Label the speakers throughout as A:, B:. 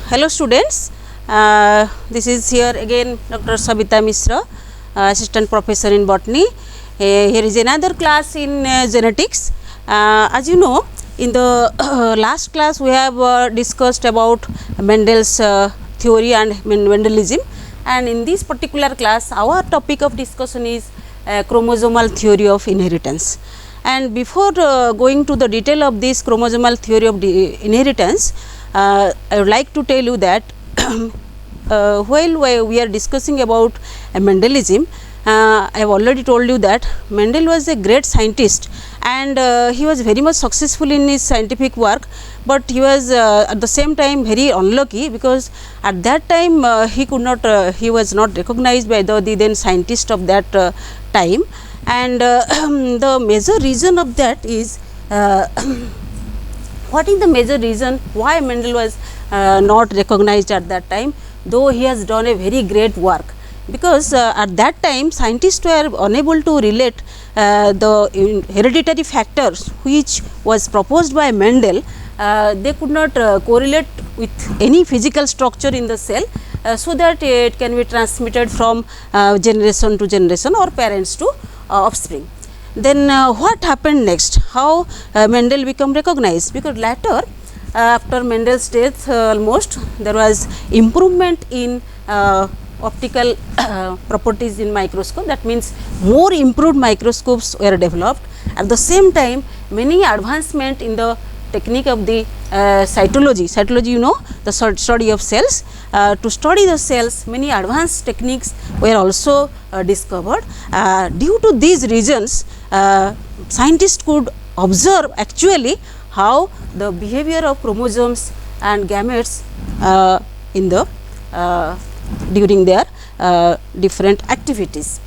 A: Hello students, this is here again Dr. Sabita Misra, Assistant Professor in Botany. Here is another class in genetics. As you know, in the last class we have discussed about Mendel's theory and Mendelism, and in this particular class our topic of discussion is chromosomal theory of inheritance. And before going to the detail of this chromosomal theory of inheritance, I would like to tell you that while we are discussing about Mendelism, I have already told you that Mendel was a great scientist, and he was very much successful in his scientific work, but he was at the same time very unlucky, because at that time he was not recognized by the then scientist of that time. And the major reason of that is what is the major reason why Mendel was not recognized at that time, though he has done a very great work? Because at that time scientists were unable to relate the hereditary factors which was proposed by Mendel. They could not correlate with any physical structure in the cell, so that it can be transmitted from generation to generation or parents to offspring. Then what happened next? How Mendel become recognized? Because later, after Mendel's death, almost there was improvement in optical properties in microscope. That means more improved microscopes were developed. At the same time, many advancement in the technique of the cytology, you know, the study of cells. To study the cells, many advanced techniques were also discovered. Due to these reasons, scientists could observe actually how the behavior of chromosomes and gametes in the during their different activities.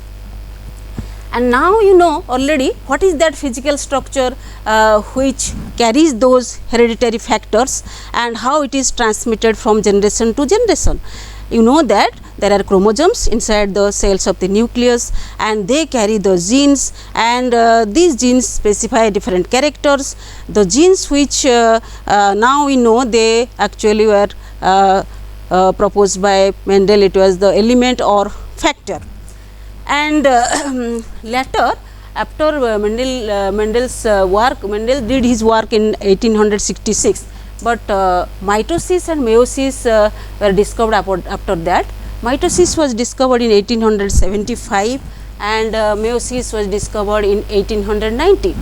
A: And now you know already what is that physical structure which carries those hereditary factors and how it is transmitted from generation to generation. You know that there are chromosomes inside the cells of the nucleus, and they carry the genes, and these genes specify different characters. The genes which now we know they actually were proposed by Mendel, it was the element or factor. And later, after Mendel's work, Mendel did his work in 1866, but mitosis and meiosis were discovered after that. Mitosis was discovered in 1875 and meiosis was discovered in 1890.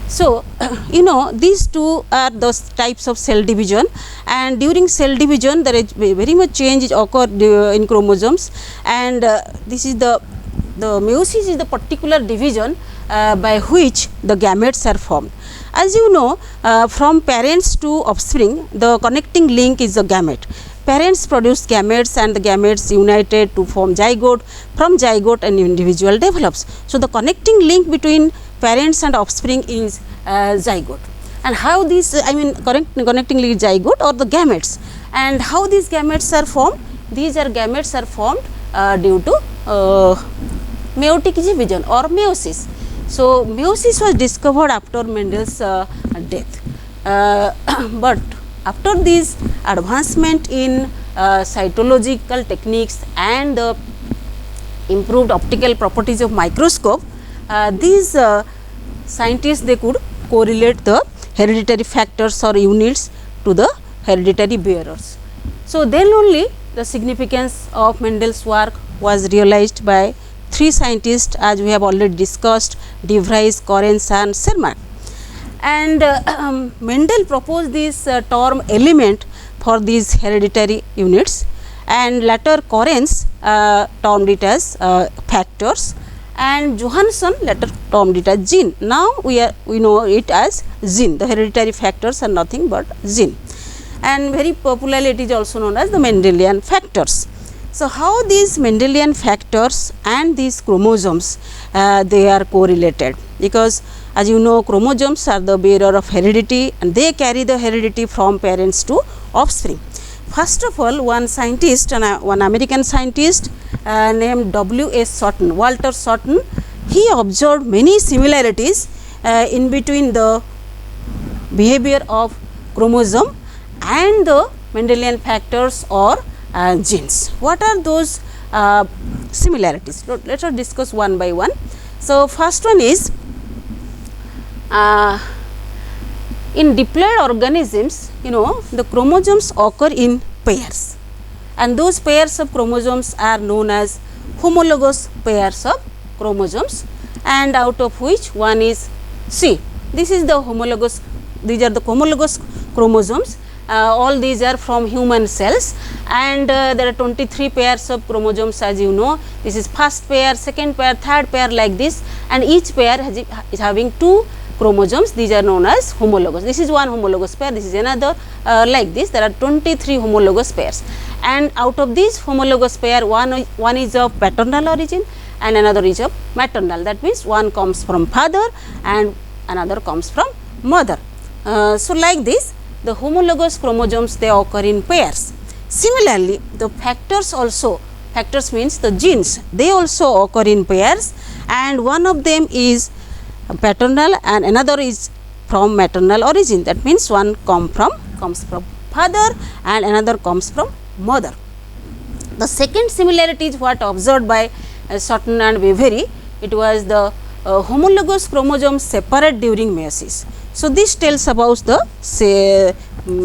A: So, you know, these two are those types of cell division, and during cell division there is very much change occurred in chromosomes, and this is the meiosis is the particular division by which the gametes are formed. As you know, from parents to offspring, the connecting link is the gamete. Parents produce gametes and the gametes united to form zygote. From zygote an individual develops. So, the connecting link between parents and offspring is zygote. And how this, I mean connecting link is zygote or the gametes, and how these gametes are formed? These gametes are formed due to meiotic division or meiosis. So, meiosis was discovered after Mendel's death, but after this advancement in cytological techniques and the improved optical properties of microscope, these scientists they could correlate the hereditary factors or units to the hereditary bearers. So, then only the significance of Mendel's work was realized by three scientists, as we have already discussed: De Vries, Correns and Sermat. And Mendel proposed this term element for these hereditary units, and later Correns termed it as factors, and Johansson later termed it as gene. Now we know it as gene. The hereditary factors are nothing but gene, and very popularly it is also known as the Mendelian factors. So, how these Mendelian factors and these chromosomes they are correlated? Because as you know, chromosomes are the bearer of heredity, and they carry the heredity from parents to offspring. First of all, one scientist, one American scientist named W.S. Sutton, Walter Sutton, he observed many similarities in between the behavior of chromosome and the Mendelian factors or genes. What are those similarities? Let us discuss one by one. So, first one is in diploid organisms, the chromosomes occur in pairs, and those pairs of chromosomes are known as homologous pairs of chromosomes, and out of which one is C. This is the homologous, these are the homologous chromosomes. All these are from human cells, and there are 23 pairs of chromosomes, as you know. This is first pair, second pair, third pair, like this, and each pair is having 2 chromosomes. These are known as homologous. This is one homologous pair, this is another, like this. There are 23 homologous pairs, and out of these homologous pair, one is of paternal origin and another is of maternal. That means one comes from father and another comes from mother. So, like this, the homologous chromosomes, they occur in pairs. Similarly, the factors also, factors means the genes, they also occur in pairs, and one of them is paternal and another is from maternal origin. That means one comes from father and another comes from mother. The second similarity is what observed by Sutton and Wevery. It was the homologous chromosomes separate during meiosis. So, this tells about the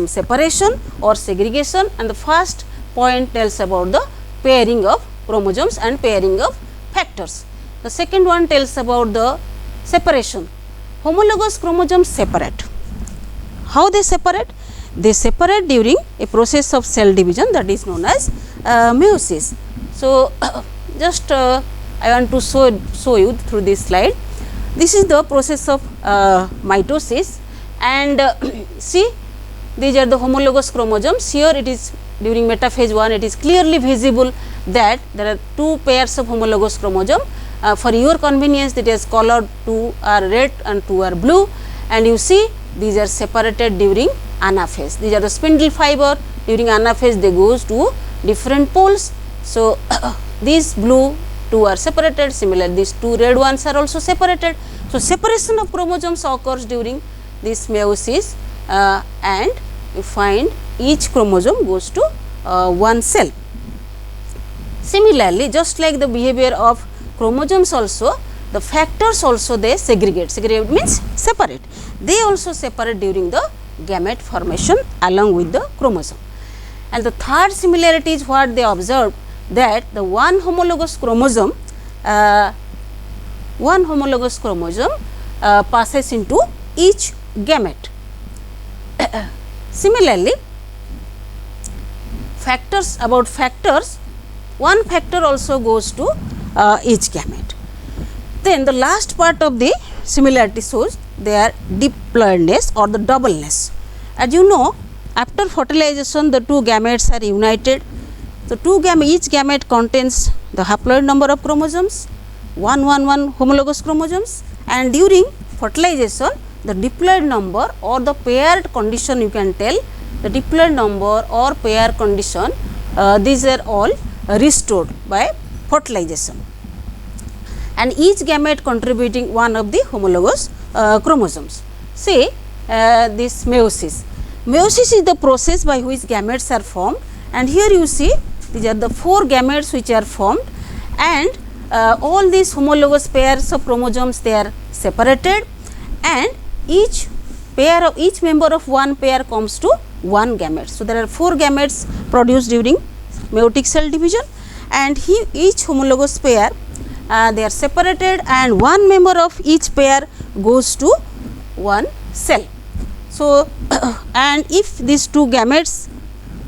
A: separation or segregation, and the first point tells about the pairing of chromosomes and pairing of factors. The second one tells about the separation. Homologous chromosomes separate. How they separate? They separate during a process of cell division, that is known as meiosis. So, just I want to show you through this slide. This is the process of mitosis, and see, these are the homologous chromosomes. Here it is during metaphase 1, it is clearly visible that there are 2 pairs of homologous chromosome. For your convenience, it is colored, 2 are red and 2 are blue, and you see these are separated during anaphase. These are the spindle fiber. During anaphase, they goes to different poles. So, these blue 2 are separated, similarly these 2 red ones are also separated. So, separation of chromosomes occurs during this meiosis, and you find each chromosome goes to one cell. Similarly, just like the behavior of chromosomes also, the factors also they segregate. Segregate means separate. They also separate during the gamete formation along with the chromosome. And the third similarity is what they observed, that the one homologous chromosome passes into each gamete. Similarly, about factors, one factor also goes to each gamete. Then the last part of the similarity shows their diploidness or the doubleness. As you know, after fertilization, the 2 gametes are united. So, each gamete contains the haploid number of chromosomes, 1 homologous chromosomes, and during fertilization, the diploid number or the paired condition, you can tell the diploid number or pair condition, these are all restored by fertilization, and each gamete contributing one of the homologous chromosomes. Say this meiosis. Meiosis is the process by which gametes are formed, and here you see these are the 4 gametes which are formed, and all these homologous pairs of chromosomes, they are separated, and each member of one pair comes to one gamete. So, there are 4 gametes produced during meiotic cell division, and each homologous pair they are separated, and one member of each pair goes to one cell. So, and if these 2 gametes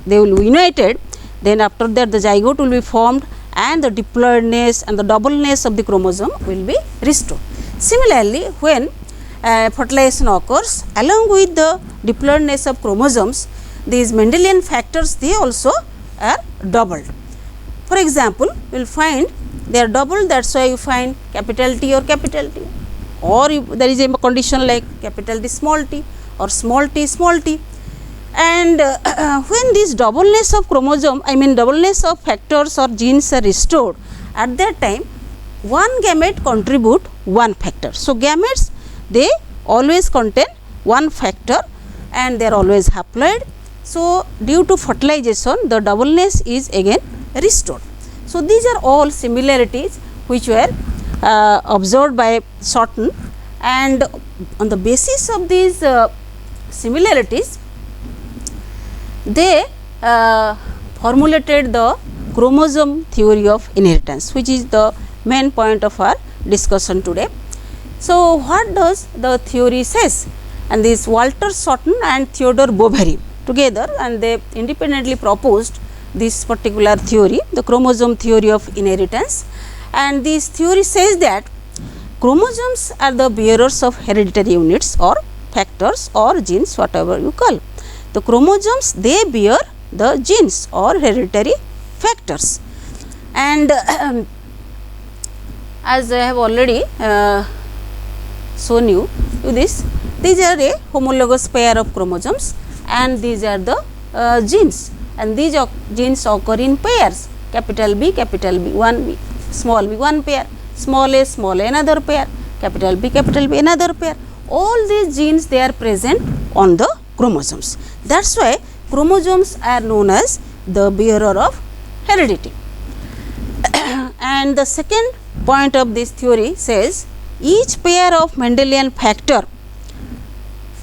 A: they will be united, then after that the zygote will be formed, and the diploidness and the doubleness of the chromosome will be restored. Similarly, when fertilization occurs, along with the diploidness of chromosomes, these Mendelian factors, they also are doubled. For example, you will find they are doubled, that is why you find capital T or capital T, or there is a condition like capital T small t or small t. And when this doubleness of chromosome, doubleness of factors or genes are restored, at that time one gamete contribute one factor. So, gametes, they always contain one factor and they are always haploid, So, due to fertilization the doubleness is again restored. So, these are all similarities which were observed by Shorten, and on the basis of these similarities they formulated the chromosome theory of inheritance, which is the main point of our discussion today. So, what does the theory says? And this Walter Shorten and Theodore Boveri together, and they independently proposed this particular theory, the chromosome theory of inheritance. And this theory says that chromosomes are the bearers of hereditary units or factors or genes, whatever you call. The chromosomes, they bear the genes or hereditary factors. And as I have already shown you this, these are a homologous pair of chromosomes and these are the genes, and these genes occur in pairs, capital B, one B, small b one pair, small a another pair, capital B another pair. All these genes, they are present on the chromosomes. That is why chromosomes are known as the bearer of heredity. And the second point of this theory says each pair of Mendelian factor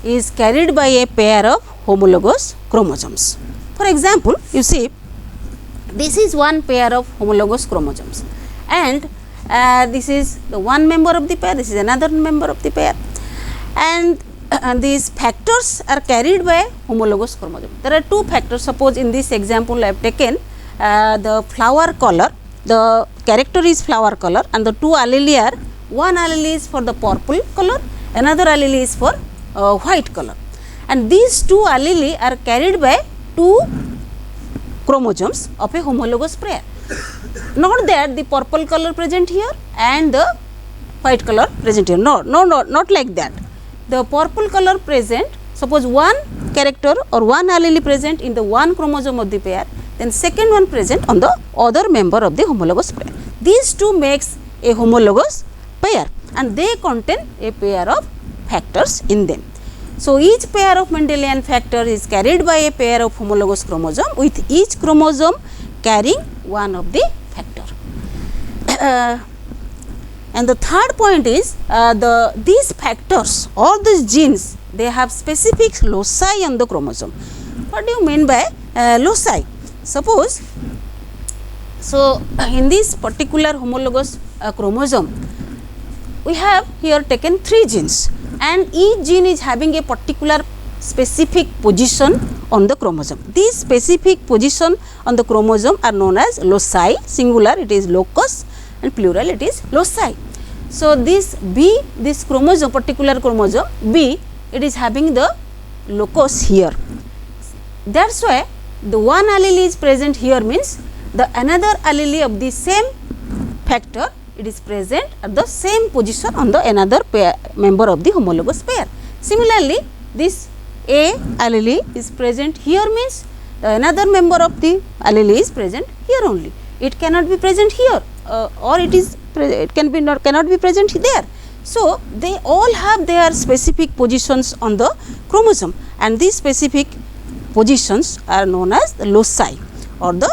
A: is carried by a pair of homologous chromosomes. For example, you see this is one pair of homologous chromosomes, and this is the one member of the pair, this is another member of the pair, and these factors are carried by homologous chromosome. There are two factors. Suppose in this example I have taken the flower color, the character is flower color, and the two allele are, one allele is for the purple color, another allele is for white color, and these two allele are carried by two chromosomes of a homologous pair. Not that the purple color present here and the white color present here. No, not like that. The purple color present, suppose one character or one allele present in the one chromosome of the pair, then second one present on the other member of the homologous pair. These two makes a homologous pair and they contain a pair of factors in them. So, each pair of Mendelian factor is carried by a pair of homologous chromosome, with each chromosome carrying one of the factor. And the third point is these factors or these genes, they have specific loci on the chromosome. What do you mean by loci? Suppose, so in this particular homologous chromosome, we have here taken 3 genes, and each gene is having a particular specific position on the chromosome. These specific position on the chromosome are known as loci. Singular it is locus and plural it is loci. So, this B, this chromosome, particular chromosome B, it is having the locus here. That is why the one allele is present here, means the another allele of the same factor, it is present at the same position on the another pair, member of the homologous pair. Similarly, this A allele is present here, means the another member of the allele is present here only. It cannot be present here or it cannot be present there. So, they all have their specific positions on the chromosome, and these specific positions are known as the loci or the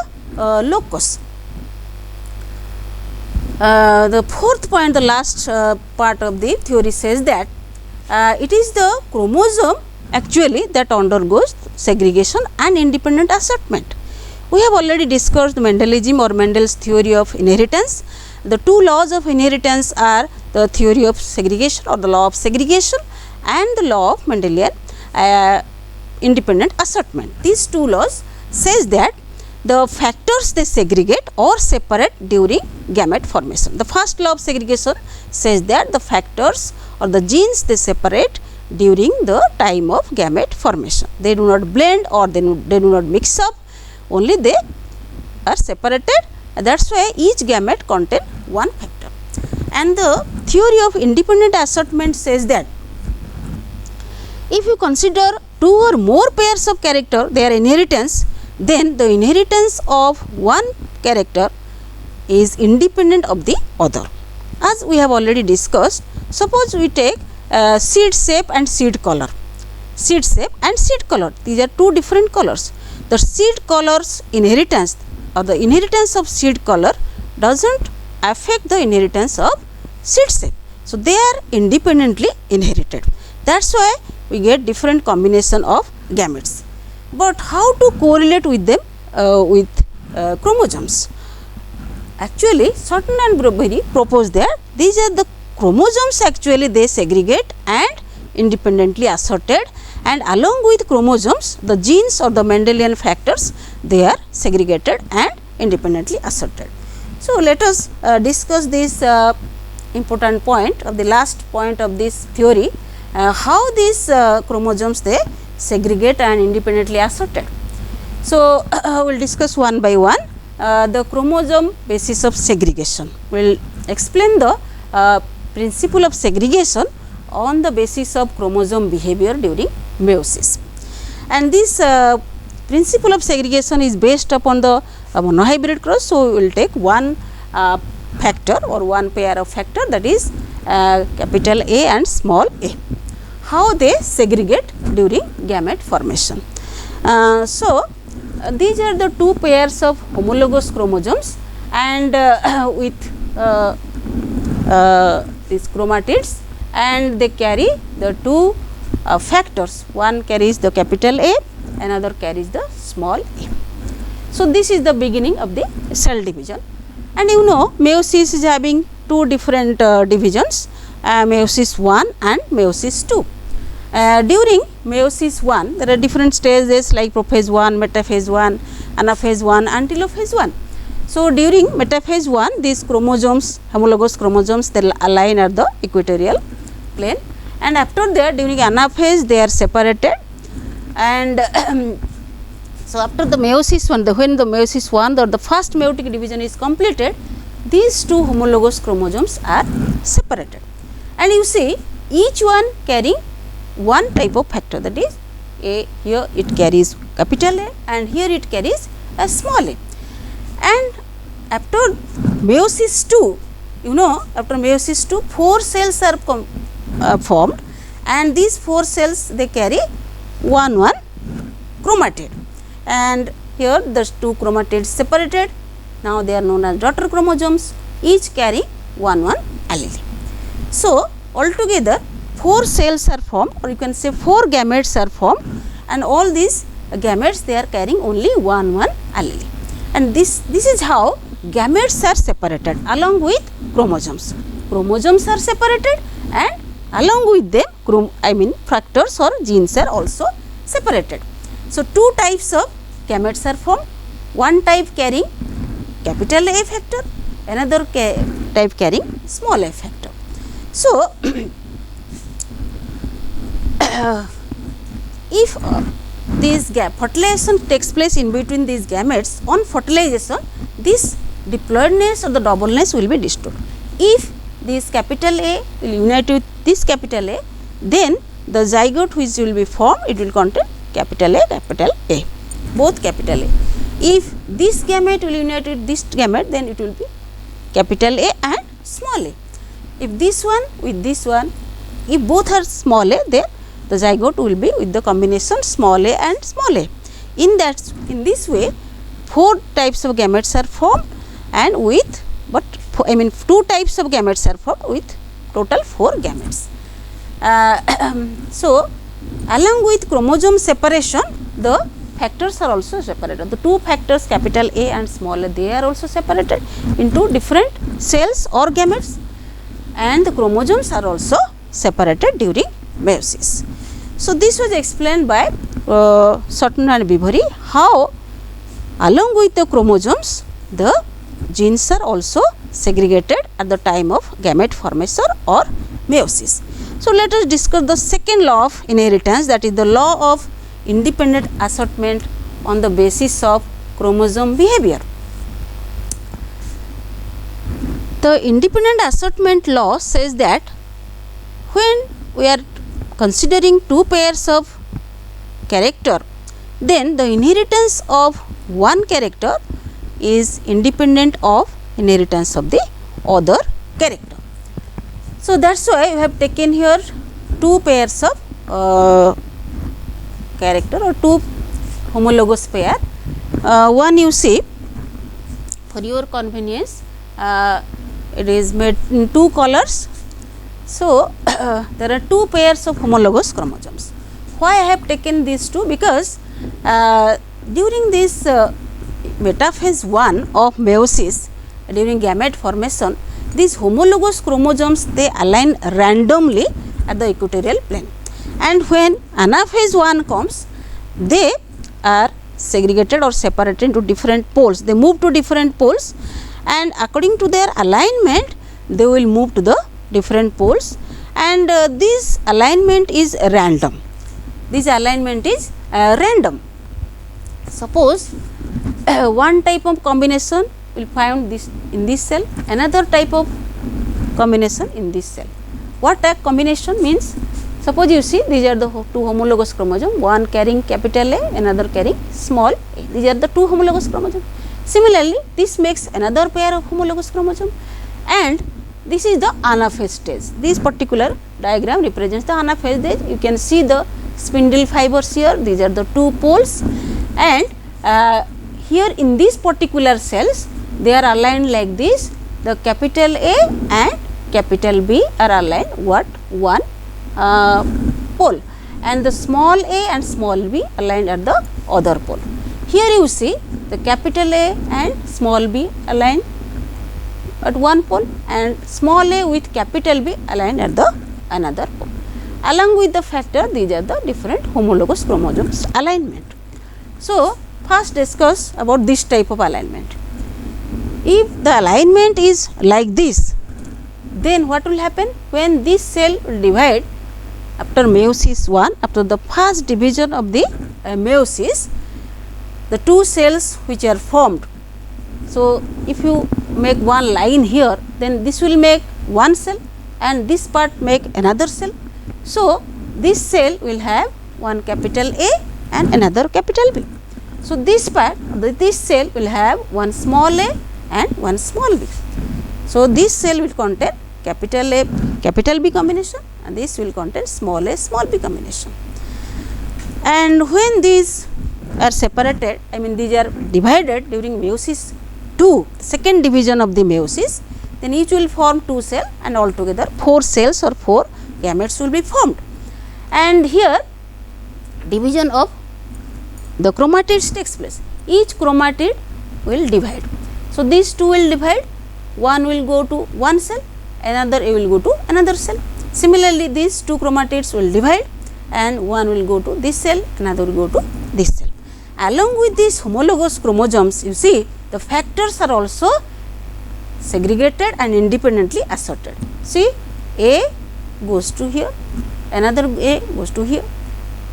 A: locus. The fourth point, the last part of the theory says that it is the chromosome actually that undergoes segregation and independent assortment. We have already discussed Mendelism or Mendel's theory of inheritance. The two laws of inheritance are the theory of segregation or the law of segregation and the law of Mendelian independent assortment. These two laws says that the factors they segregate or separate during gamete formation. The first law of segregation says that the factors or the genes they separate during the time of gamete formation. They do not blend or they do not mix up, only they are separated. That is why each gamete contain one factor. And the theory of independent assortment says that if you consider 2 or more pairs of character, their inheritance, then the inheritance of one character is independent of the other. As we have already discussed, suppose we take seed shape and seed color. seed shape and seed color. These are two different colors. The seed color's inheritance or the inheritance of seed color doesn't affect the inheritance of seed shape. So, they are independently inherited. That is why we get different combination of gametes. But how to correlate with them with chromosomes? Actually, Sutton and Berry propose that these are the chromosomes actually they segregate and independently assorted, and along with chromosomes the genes or the Mendelian factors they are segregated and independently assorted. So, let us discuss this important point of the last point of this theory, how these chromosomes they segregate and independently assorted. So, we will discuss one by one the chromosome basis of segregation. We will explain the principle of segregation on the basis of chromosome behavior during meiosis. And this principle of segregation is based upon the monohybrid cross. So, we will take one factor or one pair of factor, that is capital A and small a. How they segregate during gamete formation. These are the two pairs of homologous chromosomes, and with these chromatids, and they carry the two factors, one carries the capital A, another carries the small a. So, this is the beginning of the cell division, and you know meiosis is having two different divisions, meiosis 1 and meiosis 2. During meiosis 1 there are different stages like prophase 1, metaphase 1, anaphase 1 and telophase 1. So, during metaphase 1 these chromosomes, homologous chromosomes, they align at the equatorial plane, and after that during anaphase they are separated, and so after the meiosis 1, when the meiosis 1 or the first meiotic division is completed, these two homologous chromosomes are separated, and you see each one carrying one type of factor, that is A, here it carries capital A and here it carries a small a. And after meiosis 2, you know after meiosis 2 4 cells are formed, and these 4 cells they carry one chromatid, and here the two chromatids separated. Now, they are known as daughter chromosomes, each carrying one allele. So, altogether 4 cells are formed, or you can say 4 gametes are formed, and all these gametes they are carrying only one allele, and this is how gametes are separated along with chromosomes. Chromosomes are separated, and along with them factors or genes are also separated. So, two types of gametes are formed, one type carrying capital A factor, another type carrying small a factor. So, if this fertilization takes place in between these gametes, on fertilization this diploidness or the doubleness will be destroyed. If this capital A will unite with this capital A, then the zygote which will be formed, it will contain capital A, both capital A. If this gamete will unite with this gamete, then it will be capital A and small a. If this one with this one, if both are small a, then the zygote will be with the combination small a and small a. In this way 4 types of gametes are formed, and with two types of gametes are formed with total 4 gametes. So, along with chromosome separation, the factors are also separated. The two factors capital A and small a, they are also separated into different cells or gametes, and the chromosomes are also separated during meiosis. So, this was explained by Sutton and Berry, how along with the chromosomes the genes are also segregated at the time of gamete formation or meiosis. So, let us discuss the second law of inheritance, that is the law of independent assortment on the basis of chromosome behavior. The independent assortment law says that when we are considering two pairs of character, then the inheritance of one character is independent of inheritance of the other character. So, that is why we have taken here two pairs of character or two homologous pair. One you see, for your convenience, it is made in two colors. So, there are two pairs of homologous chromosomes. Why I have taken these two? Because during this metaphase 1 of meiosis, during gamete formation, these homologous chromosomes, they align randomly at the equatorial plane, and when anaphase 1 comes, they are segregated or separated into different poles. They move to different poles, and according to their alignment, they will move to the different poles, and this alignment is random. This alignment is random. Suppose one type of combination will find this in this cell, another type of combination in this cell. What a combination means? Suppose you see, these are the two homologous chromosomes, one carrying capital A, another carrying small a. These are the two homologous chromosomes. Similarly, this makes another pair of homologous chromosomes, and this is the anaphase stage. This particular diagram represents the anaphase stage. You can see the spindle fibers here. These are the two poles, and here in these particular cells, they are aligned like this. The capital A and capital B are aligned what one pole, and the small a and small b aligned at the other pole. Here you see the capital A and small b aligned at one pole, and small a with capital B aligned at the another pole. Along with the factor, these are the different homologous chromosomes alignment. So, first discuss about this type of alignment. If the alignment is like this, then what will happen? When this cell will divide after meiosis 1, after the first division of the meiosis, the two cells which are formed. So, if you make one line here, then this will make one cell and this part make another cell. So, this cell will have one capital A and another capital B. So, this part, this cell will have one small a and one small b. So, this cell will contain capital A, capital B combination, and this will contain small a, small b combination. And when these are separated, I mean these are divided during meiosis 2, second division of the meiosis, then each will form two cells, and altogether 4 cells or 4 gametes will be formed. And here division of the chromatids takes place. Each chromatid will divide. So, these two will divide, one will go to one cell, another will go to another cell. Similarly, these two chromatids will divide, and one will go to this cell, another will go to this cell. Along with these homologous chromosomes, you see the factors are also segregated and independently assorted. See, A goes to here, another A goes to here,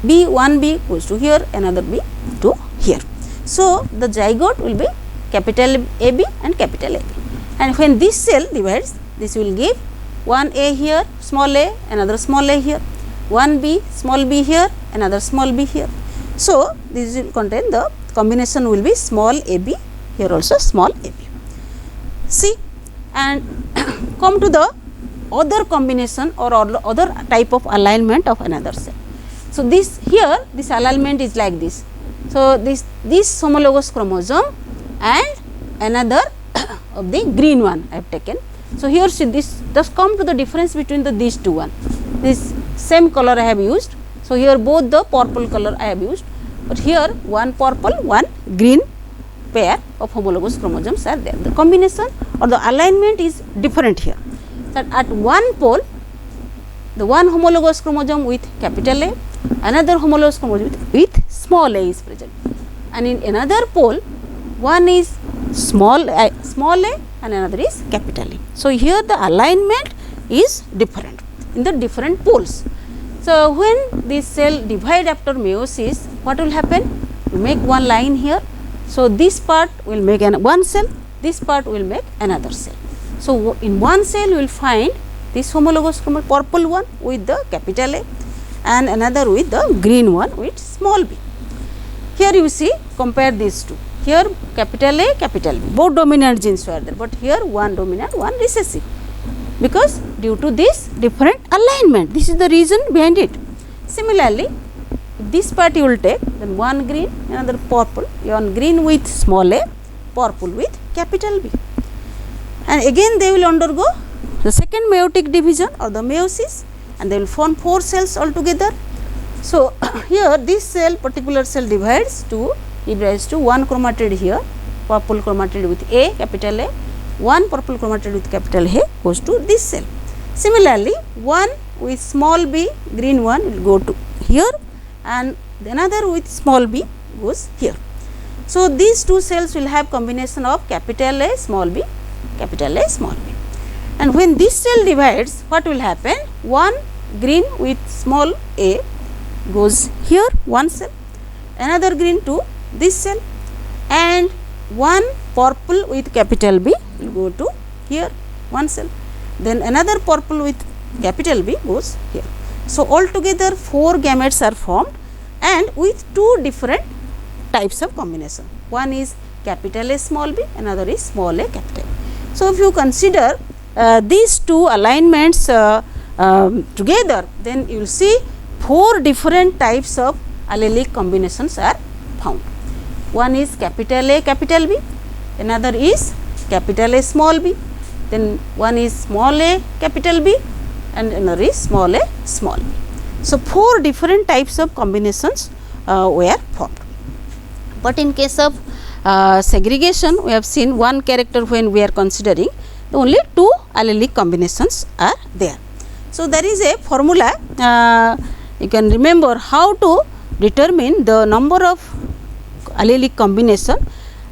A: B, one B goes to here, another B to here. So, the zygote will be capital AB and capital AB, and when this cell divides, this will give one A here, small a, another small a here, one B, small b here, another small b here. So, this will contain the combination will be small ab, here also small ab. See, and come to the other combination or other type of alignment of another cell. So, this here this alignment is like this. So, this homologous chromosome and another of the green one I have taken. So, here see this, just come to the difference between these two one. This same color I have used. So, here both the purple color I have used, but here one purple, one green pair of homologous chromosomes are there. The combination or the alignment is different here. That at one pole, the one homologous chromosome with capital A, another homologous chromosome with small a is present, and in another pole, one is small a and another is capital A. So, here the alignment is different in the different poles. So, when this cell divide after meiosis, what will happen? We make one line here. So, this part will make one cell, this part will make another cell. So, in one cell you will find this homologous chromosome purple one with the capital A and another with the green one with small b. Here you see, compare these two. Here capital A, capital B, both dominant genes were there, but here one dominant, one recessive, because due to this different alignment. This is the reason behind it. Similarly, if this part you will take, then one green, another purple, one green with small a, purple with capital B. And again they will undergo the second meiotic division or the meiosis, and they will form 4 cells altogether. So, here this cell, particular cell divides to one chromatid here, purple chromatid with A, capital A, one purple chromatid with capital A goes to this cell. Similarly, one with small b, green one will go to here, and another with small b goes here. So, these two cells will have combination of capital A, small b, capital A, small b. And when this cell divides, what will happen? One green with small a goes here, one cell, another green to this cell, and one purple with capital B will go to here, one cell, then another purple with capital B goes here. So, altogether 4 gametes are formed, and with 2 different types of combination. One is capital A, small b, another is small a, capital A. So, if you consider these 2 alignments together, then you will see 4 different types of allelic combinations are found. One is capital A, capital B, another is capital A, small b, then one is small a, capital B, and another is small a, small b. So, 4 different types of combinations were formed. But in case of segregation, we have seen one character when we are considering only 2 allelic combinations are there. So, there is a formula, you can remember how to determine the number of allelic combination.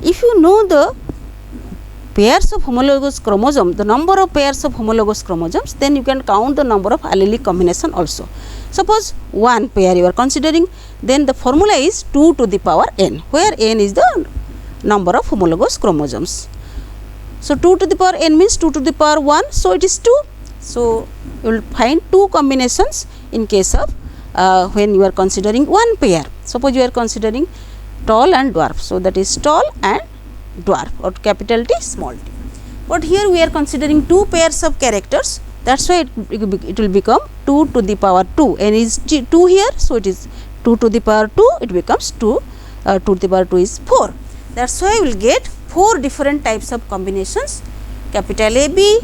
A: If you know the pairs of homologous chromosomes, the number of pairs of homologous chromosomes, then you can count the number of allelic combination also. Suppose one pair you are considering, then the formula is 2 to the power n, where n is the number of homologous chromosomes. So, 2 to the power n means 2 to the power 1, so it is 2. So, you will find 2 combinations in case of when you are considering one pair. Suppose you are considering tall and dwarf, so that is tall and dwarf, or capital T, small t. But here we are considering 2 pairs of characters, that is why it will become 2 to the power 2, n is 2 here, so it is 2 to the power 2, it becomes 2 to the power 2 is 4. That is why we will get 4 different types of combinations: capital A B,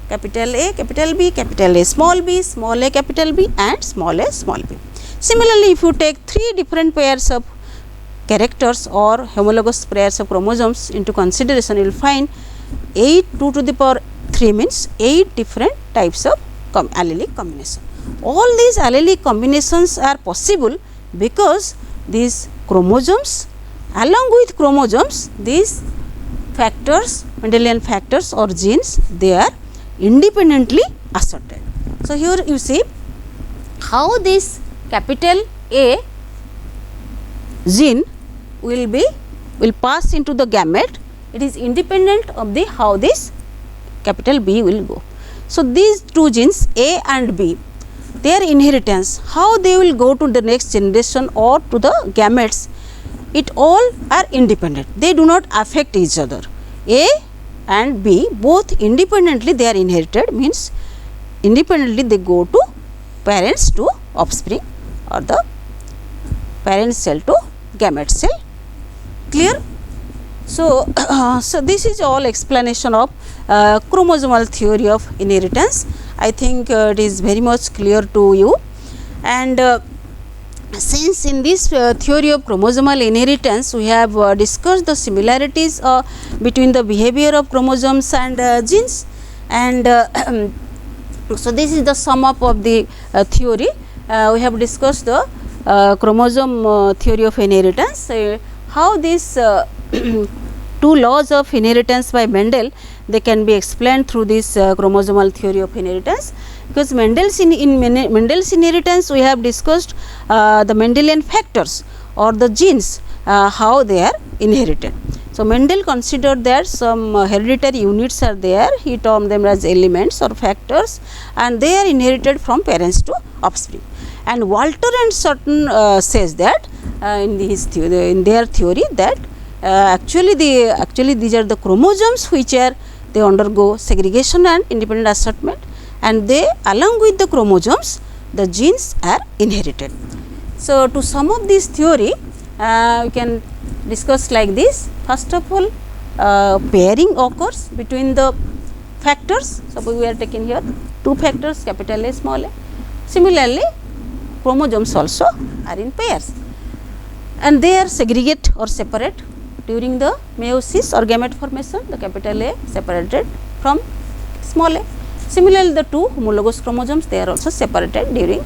A: capital A, capital B, capital A, small b, small a, capital B, and small a, small b. Similarly, if you take 3 different pairs of characters or homologous pairs of chromosomes into consideration, you will find 8 2 to the power 3 means 8 different types of allelic combination. All these allelic combinations are possible because these chromosomes, along with chromosomes, these factors, Mendelian factors or genes, they are independently asserted. So, here you see how this capital A gene will pass into the gamete. It is independent of the how this capital B will go. So, these 2 genes A and B, their inheritance, how they will go to the next generation or to the gametes, it all are independent. They do not affect each other. A and B both independently they are inherited, means independently they go to parents to offspring, or the parent cell to gamete cell. Clear? So, so this is all explanation of chromosomal theory of inheritance. I think it is very much clear to you. And since in this theory of chromosomal inheritance, we have discussed the similarities between the behavior of chromosomes and genes, and so this is the sum up of the theory. We have discussed the chromosome theory of inheritance, how these 2 laws of inheritance by Mendel, they can be explained through this chromosomal theory of inheritance. Because Mendel's Mendel's inheritance, we have discussed the Mendelian factors or the genes, how they are inherited. So, Mendel considered that some hereditary units are there, he termed them as elements or factors, and they are inherited from parents to offspring. And Walter and Sutton says that in his theory, in their theory, that actually these are the chromosomes which are they undergo segregation and independent assortment, and they along with the chromosomes the genes are inherited. So, to sum up this theory, we can discuss like this. First of all, pairing occurs between the factors. Suppose we are taking here two factors, capital A, small a. Similarly, chromosomes also are in pairs, and they are segregate or separate during the meiosis or gamete formation. The capital A separated from small a. Similarly, the two homologous chromosomes, they are also separated during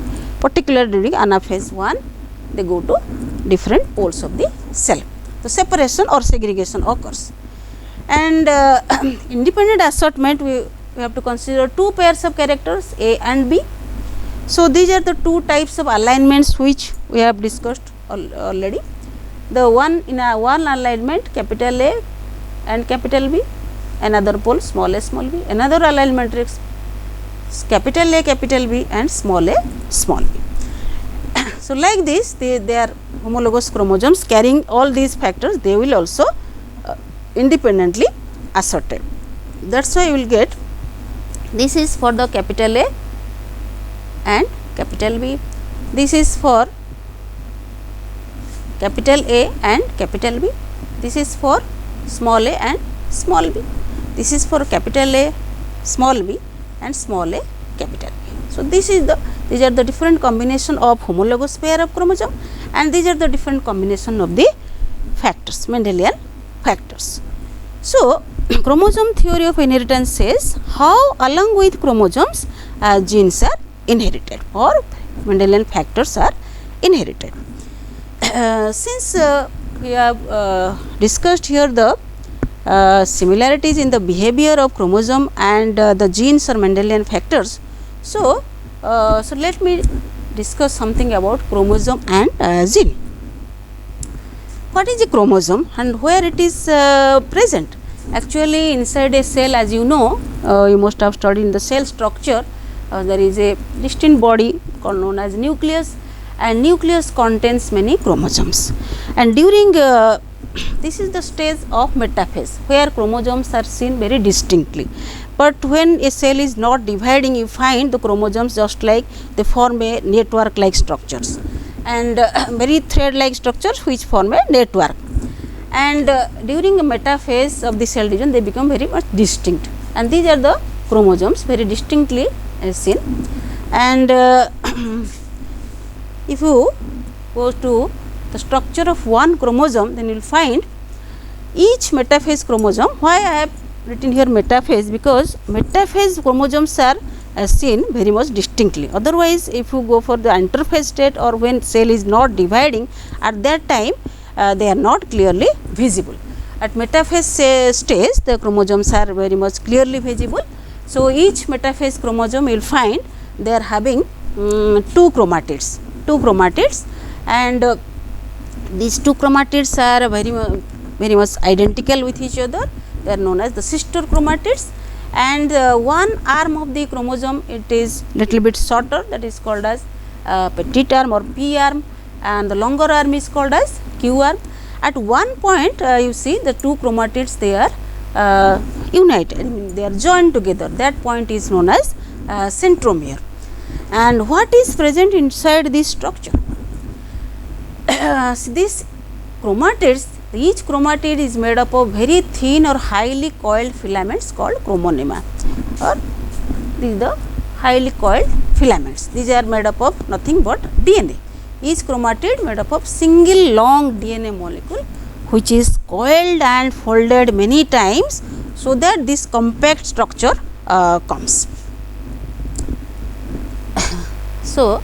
A: anaphase 1, they go to different poles of the cell. The separation or segregation occurs. And independent assortment, we have to consider two pairs of characters A and B. So, these are the two types of alignments which we have discussed already. The one in a one alignment, capital A and capital B, another pole small b, another alignment matrix capital A, capital B and small b. So, like this they are homologous chromosomes carrying all these factors, they will also independently assorted. That is why you will get this is for the capital A and capital B, this is for capital A and capital B, this is for small a and small b, this is for capital A, small b and small a, capital B. So, these are the different combination of homologous pair of chromosome, and these are the different combination of the factors, Mendelian factors. So, chromosome theory of inheritance says how along with chromosomes genes are inherited or Mendelian factors are inherited. Since we have discussed here the similarities in the behavior of chromosome and the genes or Mendelian factors. So, let me discuss something about chromosome and gene. What is a chromosome and where it is present? Actually, inside a cell, as you know, you must have studied in the cell structure, there is a distinct body called known as nucleus, and nucleus contains many chromosomes, and during this is the stage of metaphase where chromosomes are seen very distinctly. But when a cell is not dividing, you find the chromosomes just like they form a network like structures, and very thread like structures which form a network, and during the metaphase of the cell division they become very much distinct, and these are the chromosomes very distinctly seen. And if you go to the structure of one chromosome, then you will find each metaphase chromosome. Why I have written here metaphase? Because metaphase chromosomes are seen very much distinctly. Otherwise, if you go for the interphase state or when cell is not dividing, at that time they are not clearly visible. At metaphase stage, the chromosomes are very much clearly visible. So, each metaphase chromosome you will find they are having two chromatids, and these two chromatids are very much identical with each other. They are known as the sister chromatids, and one arm of the chromosome, it is little bit shorter, that is called as petite arm or P arm, and the longer arm is called as Q arm. At one point you see the two chromatids, they are united, they are joined together, that point is known as centromere. And what is present inside this structure? These chromatids, each chromatid is made up of very thin or highly coiled filaments called chromonema, or these are the highly coiled filaments. These are made up of nothing but DNA. Each chromatid made up of single long DNA molecule which is coiled and folded many times, so that this compact structure comes. So,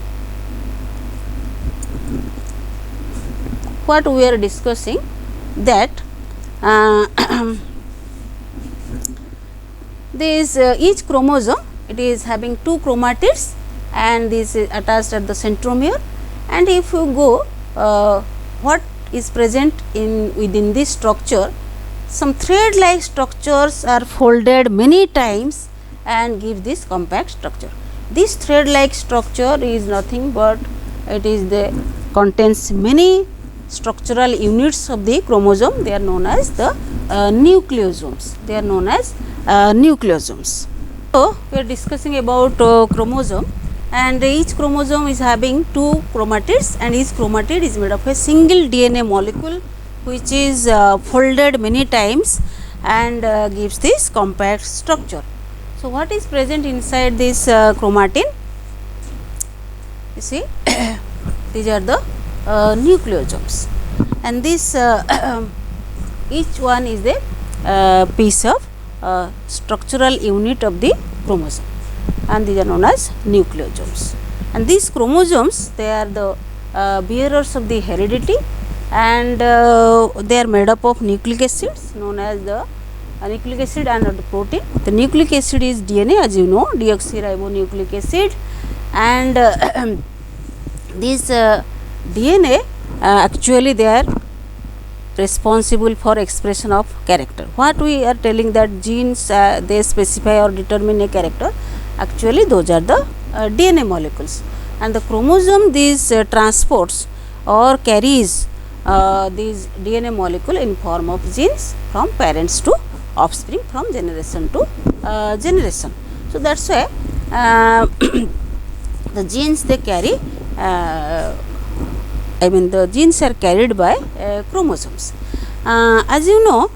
A: what we are discussing, that this each chromosome, it is having two chromatids, and this is attached at the centromere. And if you go what is present in within this structure, some thread like structures are folded many times and give this compact structure. This thread like structure is nothing but it is the contains many structural units of the chromosome, they are known as the nucleosomes. They are known as nucleosomes. So, we are discussing about chromosome, and each chromosome is having 2 chromatids, and each chromatid is made of a single DNA molecule which is folded many times and gives this compact structure. So, what is present inside this chromatin? You see these are the nucleosomes, and this each one is a piece of structural unit of the chromosome, and these are known as nucleosomes. And these chromosomes, they are the bearers of the heredity, and they are made up of nucleic acids known as the nucleic acid and the protein. The nucleic acid is DNA, as you know, deoxyribonucleic acid, and this DNA actually they are responsible for expression of character. What we are telling that genes they specify or determine a character, actually those are the DNA molecules, and the chromosome these transports or carries these DNA molecule in form of genes from parents to offspring, from generation to generation. So, that is why the genes they carry the genes are carried by chromosomes. As you know,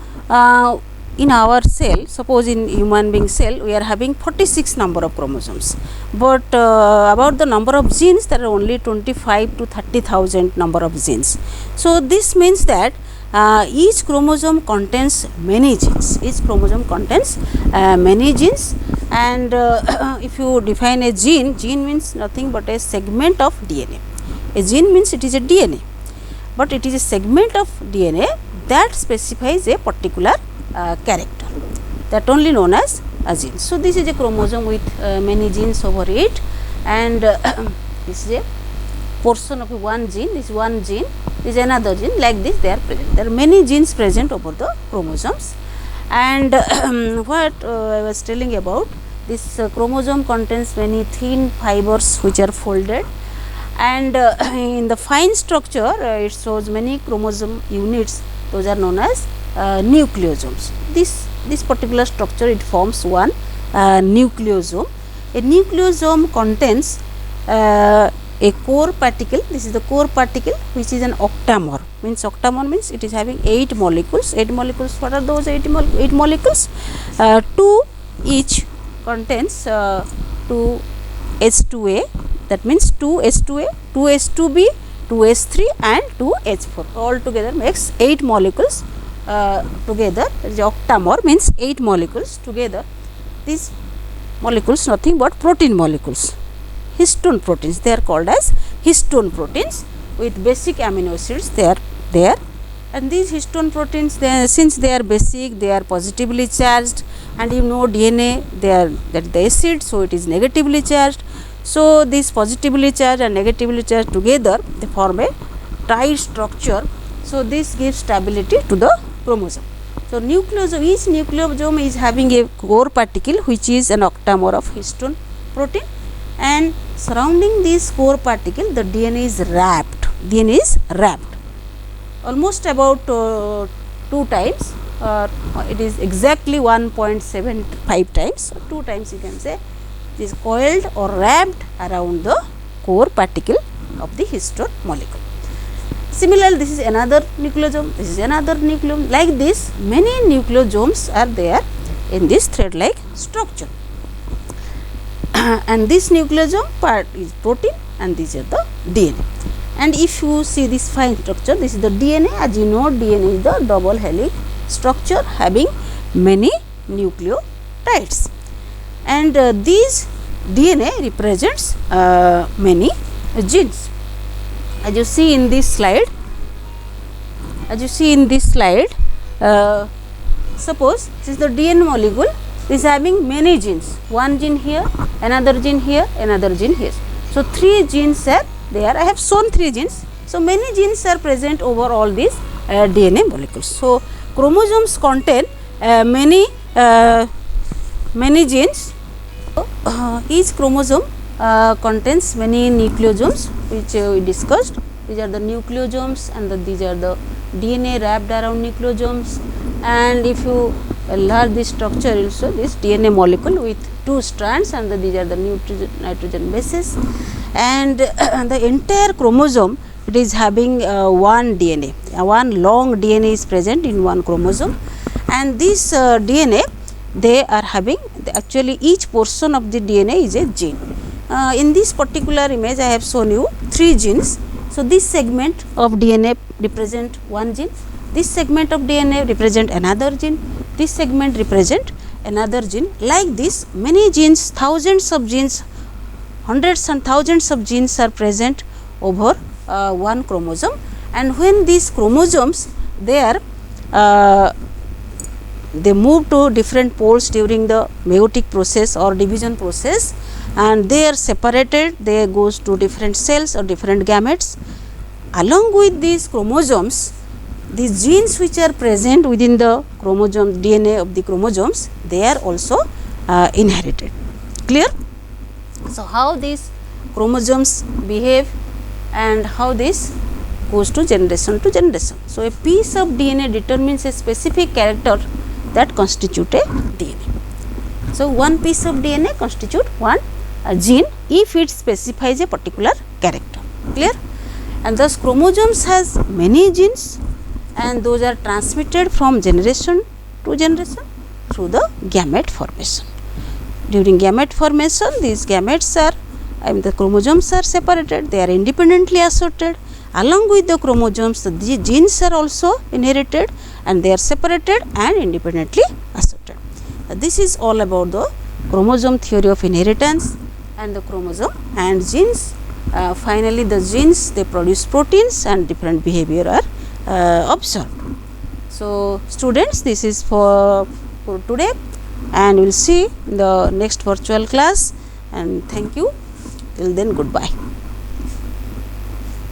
A: in our cell, suppose in human being cell, we are having 46 number of chromosomes, but about the number of genes, there are only 25 to 30,000 number of genes. So, this means that each chromosome contains many genes. Each chromosome contains many genes, and if you define a gene, gene means nothing but a segment of DNA. A gene means it is a DNA, but it is a segment of DNA that specifies a particular character, that only known as a gene. So, this is a chromosome with many genes over it, and this is a portion of one gene, this one gene, this is another gene, like this they are present. There are many genes present over the chromosomes, and what I was telling about, this chromosome contains many thin fibers which are folded, and in the fine structure it shows many chromosome units, those are known as nucleosomes. This particular structure, it forms one nucleosome. A nucleosome contains a core particle. This is the core particle which is an octamer. Means octamer means it is having 8 molecules. 8 molecules. What are those 8 molecules? 2 each contains 2 H2A. That means 2 H2A, 2 H2B, 2 H3 and 2 H4. All together makes 8 molecules together. The octamer means 8 molecules together. These molecules nothing but protein molecules. Histone proteins, they are called as histone proteins with basic amino acids they are there, and these histone proteins, since they are basic, they are positively charged, and you know DNA, they are that the acid, so it is negatively charged. So, this positively charged and negatively charged together they form a tight structure. So, this gives stability to the chromosome. So, nucleosome, each nucleosome is having a core particle which is an octamer of histone protein, and surrounding this core particle the DNA is wrapped. DNA is wrapped almost about 2 times, it is exactly 1.75 times, 2 times you can say. It is coiled or wrapped around the core particle of the histone molecule. Similarly, this is another nucleosome, this is another nucleosome. Like this, many nucleosomes are there in this thread-like structure. And this nucleosome part is protein, and these are the DNA. And if you see this fine structure, this is the DNA. As you know, DNA is the double helix structure having many nucleotides, and these DNA represents many genes. As you see in this slide, suppose this is the DNA molecule, is having many genes, one gene here, another gene here, another gene here. So, 3 genes are there. I have shown 3 genes. So, many genes are present over all these DNA molecules. So, chromosomes contain many genes. Each chromosome contains many nucleosomes which we discussed. These are the nucleosomes, and these are the DNA wrapped around nucleosomes. And if you enlarge this structure also, this DNA molecule with 2 strands, and these are the nitrogen bases, and the entire chromosome, it is having one DNA, one long DNA is present in one chromosome, and this DNA, they are having, actually each portion of the DNA is a gene. In this particular image I have shown you 3 genes. So, this segment of DNA represent one gene, this segment of DNA represent another gene, this segment represent another gene. Like this, many genes, thousands of genes, hundreds and thousands of genes are present over one chromosome, and when these chromosomes, they move to different poles during the meiotic process or division process, and they are separated, they goes to different cells or different gametes. Along with these chromosomes, these genes which are present within the chromosome DNA of the chromosomes, they are also inherited. Clear? So, how these chromosomes behave and how this goes to generation to generation. So, a piece of DNA determines a specific character that constitute a DNA. So, one piece of DNA constitute one gene if it specifies a particular character. Clear? And thus chromosomes has many genes, and those are transmitted from generation to generation through the gamete formation. During gamete formation, these gametes are, the chromosomes are separated, they are independently assorted. Along with the chromosomes, the genes are also inherited, and they are separated and independently assorted. This is all about the chromosome theory of inheritance and the chromosome and genes. Finally, the genes, they produce proteins and different behavior are observed. So, students, this is for today, and we will see in the next virtual class, and thank you. Till then, goodbye.